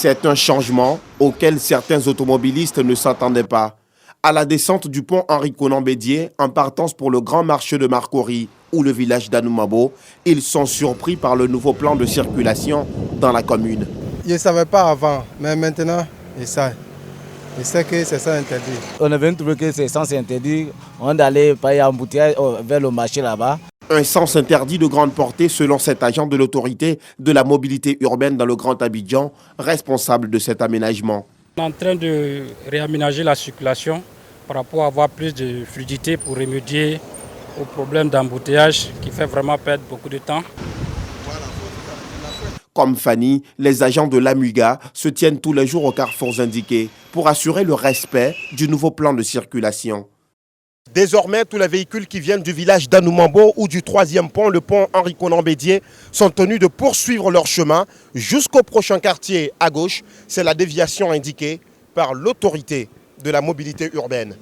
C'est un changement auquel certains automobilistes ne s'attendaient pas. À la descente du pont Henri-Konan Bédié, en partance pour le grand marché de Marcory ou le village d'Anoumabo, ils sont surpris par le nouveau plan de circulation dans la commune. Je ne savais pas avant, mais maintenant, je sais que c'est ça interdit. On avait trouvé que c'est sens interdit. On allait payer embouteillage vers le marché là-bas. Un sens interdit de grande portée selon cet agent de l'autorité de la mobilité urbaine dans le Grand Abidjan, responsable de cet aménagement. On est en train de réaménager la circulation par rapport à avoir plus de fluidité pour remédier au problème d'embouteillage qui fait vraiment perdre beaucoup de temps. Comme Fanny, les agents de l'AMUGA se tiennent tous les jours aux carrefours indiqués pour assurer le respect du nouveau plan de circulation. Désormais, tous les véhicules qui viennent du village d'Anoumabo ou du 3e pont, le pont Henri-Konan Bédié, sont tenus de poursuivre leur chemin jusqu'au prochain quartier à gauche. C'est la déviation indiquée par l'autorité de la mobilité urbaine.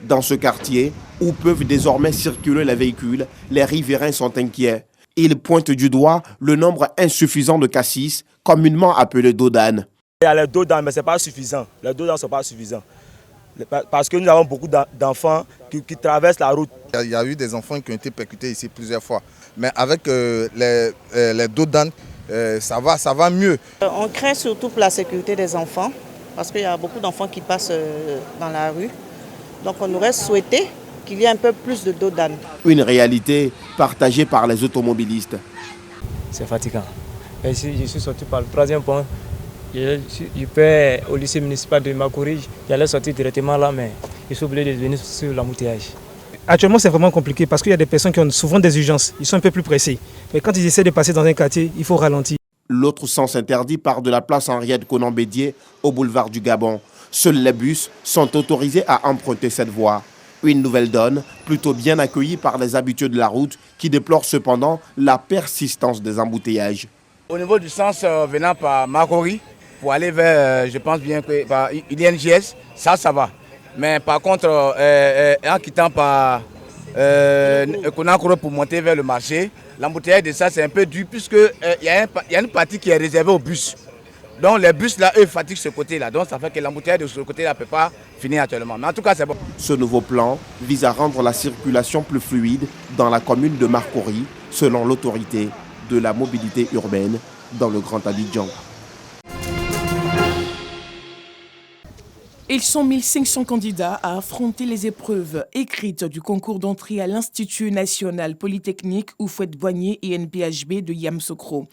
Dans ce quartier, où peuvent désormais circuler les véhicules, les riverains sont inquiets. Ils pointent du doigt le nombre insuffisant de cassis, communément appelés dodanes. Il y a les dodanes, mais ce n'est pas suffisant. Les dodanes ne sont pas suffisants. Parce que nous avons beaucoup d'enfants qui traversent la route. Il y a eu des enfants qui ont été percutés ici plusieurs fois. Mais avec les dodanes, ça va mieux. On craint surtout pour la sécurité des enfants, parce qu'il y a beaucoup d'enfants qui passent dans la rue. Donc on aurait souhaité qu'il y ait un peu plus de dodanes. Une réalité partagée par les automobilistes. C'est fatigant. Et si je suis sorti par le 3e pont, je peux au lycée municipal de Marcory, j'allais sortir directement là, mais je suis obligé de venir sur l'embouteillage. Actuellement, c'est vraiment compliqué parce qu'il y a des personnes qui ont souvent des urgences. Ils sont un peu plus pressés. Mais quand ils essaient de passer dans un quartier, il faut ralentir. L'autre sens interdit part de la place Henriette-Konan Bédié au boulevard du Gabon. Seuls les bus sont autorisés à emprunter cette voie. Une nouvelle donne, plutôt bien accueillie par les habitués de la route, qui déplorent cependant la persistance des embouteillages. Au niveau du sens venant par Marcory, pour aller vers, je pense bien que par INGS, ça va. Mais par contre, en quittant par Konakoro pour monter vers le marché, l'embouteillage de ça c'est un peu dur puisqu'il y a une partie qui est réservée aux bus. Donc les bus là, eux fatiguent ce côté-là. Donc ça fait que l'embouteillage de ce côté-là ne peut pas finir actuellement. Mais en tout cas, c'est bon. Ce nouveau plan vise à rendre la circulation plus fluide dans la commune de Marcory, selon l'autorité de la mobilité urbaine dans le Grand Abidjan. Ils sont 1500 candidats à affronter les épreuves écrites du concours d'entrée à l'Institut national polytechnique Houphouët-Boigny INPHB de Yamoussoukro.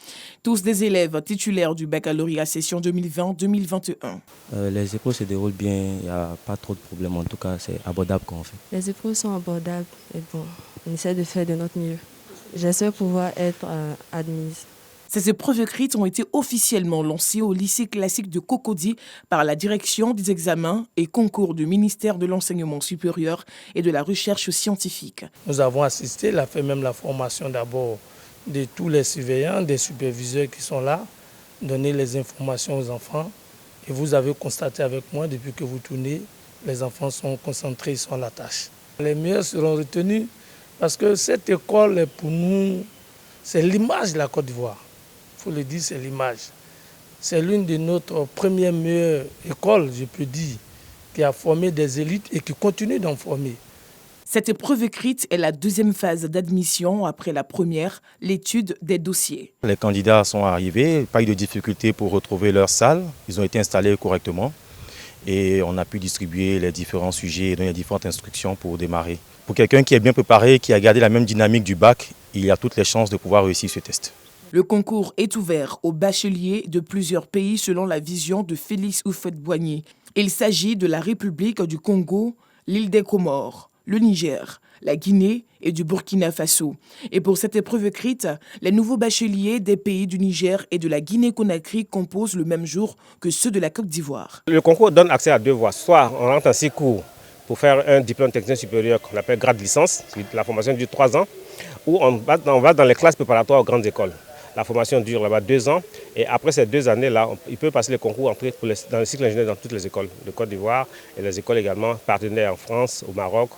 Tous des élèves titulaires du baccalauréat session 2020-2021. Les épreuves se déroulent bien, il n'y a pas trop de problèmes. En tout cas, c'est abordable qu'on fait. Les épreuves sont abordables et bon, on essaie de faire de notre mieux. J'espère pouvoir être admise. Ces épreuves écrites ont été officiellement lancées au lycée classique de Cocody par la direction des examens et concours du ministère de l'Enseignement supérieur et de la recherche scientifique. Nous avons assisté, il a fait même la formation d'abord de tous les surveillants, des superviseurs qui sont là, donner les informations aux enfants. Et vous avez constaté avec moi, depuis que vous tournez, les enfants sont concentrés sur la tâche. Les meilleurs seront retenus parce que cette école, pour nous, c'est l'image de la Côte d'Ivoire. Il faut le dire, c'est l'image. C'est l'une de notre première meilleure école, je peux dire, qui a formé des élites et qui continue d'en former. Cette épreuve écrite est la deuxième phase d'admission après la première, l'étude des dossiers. Les candidats sont arrivés, pas eu de difficulté pour retrouver leur salle. Ils ont été installés correctement et on a pu distribuer les différents sujets et donner les différentes instructions pour démarrer. Pour quelqu'un qui est bien préparé, qui a gardé la même dynamique du bac, il y a toutes les chances de pouvoir réussir ce test. Le concours est ouvert aux bacheliers de plusieurs pays selon la vision de Félix Houphouët-Boigny. Il s'agit de la République du Congo, l'île des Comores, le Niger, la Guinée et du Burkina Faso. Et pour cette épreuve écrite, les nouveaux bacheliers des pays du Niger et de la Guinée-Conakry composent le même jour que ceux de la Côte d'Ivoire. Le concours donne accès à deux voies. Soit on rentre en 6 cours pour faire un diplôme technicien supérieur qu'on appelle grade licence, la formation dure 3 ans, ou on va dans les classes préparatoires aux grandes écoles. La formation dure là-bas 2 ans et après ces 2 années-là, il peut passer les concours dans le cycle ingénieur dans toutes les écoles de Côte d'Ivoire et les écoles également partenaires en France, au Maroc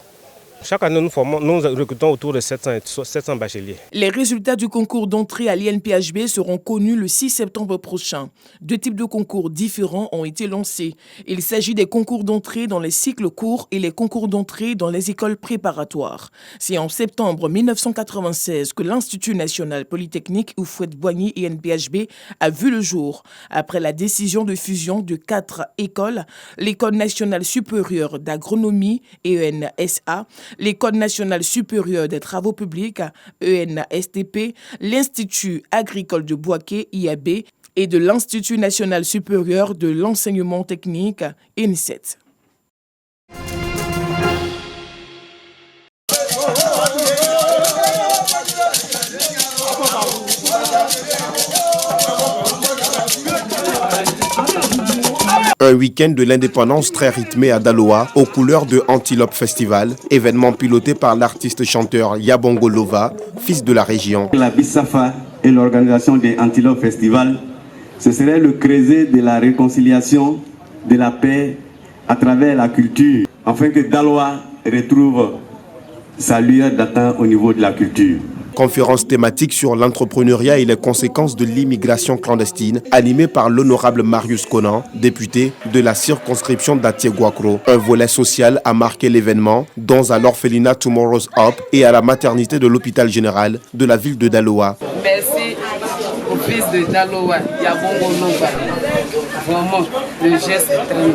Chaque année, nous recrutons autour de 700 bacheliers. Les résultats du concours d'entrée à l'INPHB seront connus le 6 septembre prochain. 2 types de concours différents ont été lancés. Il s'agit des concours d'entrée dans les cycles courts et les concours d'entrée dans les écoles préparatoires. C'est en septembre 1996 que l'Institut national polytechnique Houphouët-Boigny INPHB a vu le jour. Après la décision de fusion de 4 écoles, l'École nationale supérieure d'agronomie ENSA, l'École nationale supérieure des travaux publics, ENSTP, l'Institut agricole de Bouaké, IAB, et de l'Institut national supérieur de l'enseignement technique, INSET. Un week-end de l'indépendance très rythmé à Daloa, aux couleurs de Antilope Festival, événement piloté par l'artiste chanteur Yabongo Lova, fils de la région. La BISAFA et l'organisation des Antilope Festival, ce serait le creuset de la réconciliation, de la paix à travers la culture, afin que Daloa retrouve sa lueur d'atteint au niveau de la culture. Conférence thématique sur l'entrepreneuriat et les conséquences de l'immigration clandestine, animée par l'honorable Marius Conan, député de la circonscription d'Atié-Guakro. Un volet social a marqué l'événement, dont à l'orphelinat Tomorrow's Hope et à la maternité de l'hôpital général de la ville de Daloa. Merci au fils de Daloa, Yabongo Lova. Vraiment, le geste est très noble.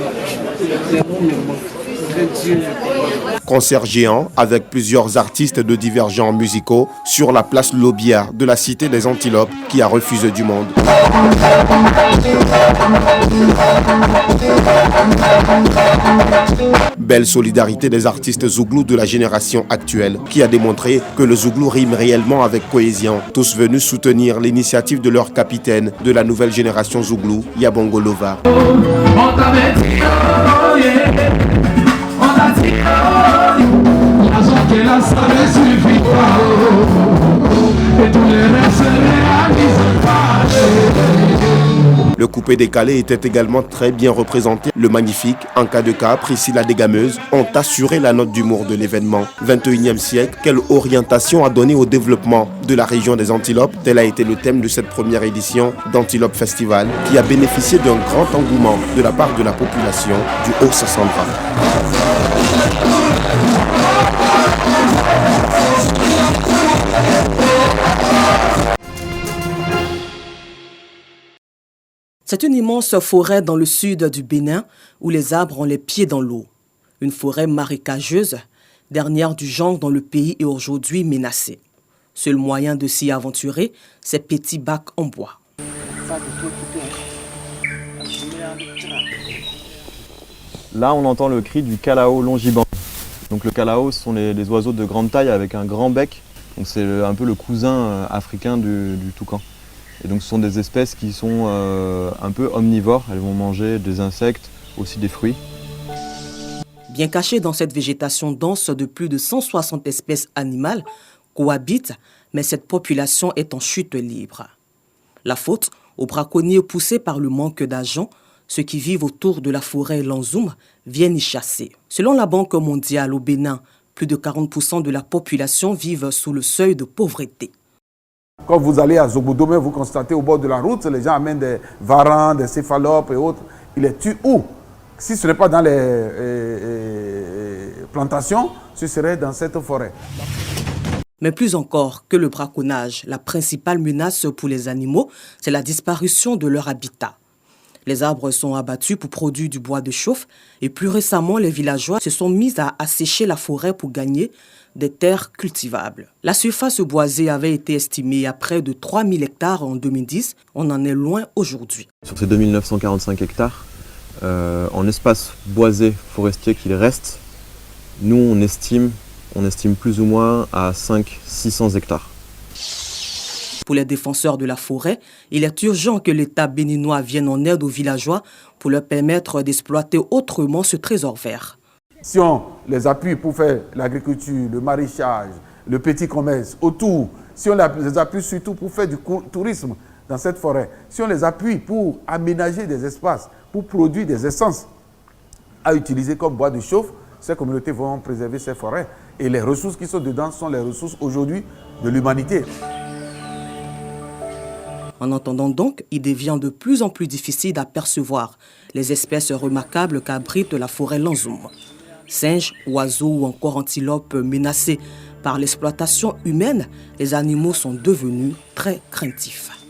Concert géant avec plusieurs artistes de divers genres musicaux sur la place Lobia de la cité des Antilopes qui a refusé du monde. Belle solidarité des artistes zouglous de la génération actuelle qui a démontré que le zouglou rime réellement avec cohésion. Tous venus soutenir l'initiative de leur capitaine de la nouvelle génération zouglou, Yabongo Lova. Le coupé décalé était également très bien représenté. Le magnifique, en cas de cas, Priscilla Dégameuse ont assuré la note d'humour de l'événement. 21e siècle, quelle orientation a donné au développement de la région des Antilopes? Tel a été le thème de cette première édition d'Antilope Festival qui a bénéficié d'un grand engouement de la part de la population du Haut-Sassandra. C'est une immense forêt dans le sud du Bénin où les arbres ont les pieds dans l'eau. Une forêt marécageuse, dernière du genre dans le pays est aujourd'hui menacée. Seul moyen de s'y aventurer, ces petits bacs en bois. Là, on entend le cri du calao longiband. Donc le calao, ce sont les oiseaux de grande taille avec un grand bec. Donc c'est un peu le cousin africain du toucan. Et donc ce sont des espèces qui sont un peu omnivores. Elles vont manger des insectes, aussi des fruits. Bien cachées dans cette végétation dense de plus de 160 espèces animales cohabitent, mais cette population est en chute libre. La faute aux braconniers poussés par le manque d'argent. Ceux qui vivent autour de la forêt Lanzoum viennent y chasser. Selon la Banque mondiale au Bénin, plus de 40% de la population vivent sous le seuil de pauvreté. Quand vous allez à Zobodome, vous constatez au bord de la route, les gens amènent des varans, des céphalopes et autres. Ils les tuent où? Si ce n'est pas dans les plantations, ce serait dans cette forêt. Mais plus encore que le braconnage, la principale menace pour les animaux, c'est la disparition de leur habitat. Les arbres sont abattus pour produire du bois de chauffe et plus récemment, les villageois se sont mis à assécher la forêt pour gagner des terres cultivables. La surface boisée avait été estimée à près de 3000 hectares en 2010. On en est loin aujourd'hui. Sur ces 2945 hectares, en espace boisé forestier qu'il reste, nous on estime plus ou moins à 500-600 hectares. Pour les défenseurs de la forêt, il est urgent que l'État béninois vienne en aide aux villageois pour leur permettre d'exploiter autrement ce trésor vert. Si on les appuie pour faire l'agriculture, le maraîchage, le petit commerce autour, si on les appuie surtout pour faire du tourisme dans cette forêt, si on les appuie pour aménager des espaces, pour produire des essences à utiliser comme bois de chauffe, ces communautés vont préserver ces forêts. Et les ressources qui sont dedans sont les ressources aujourd'hui de l'humanité. En entendant donc, il devient de plus en plus difficile d'apercevoir les espèces remarquables qu'abrite la forêt Lanzoum. Singes, oiseaux ou encore antilopes menacés par l'exploitation humaine, les animaux sont devenus très craintifs.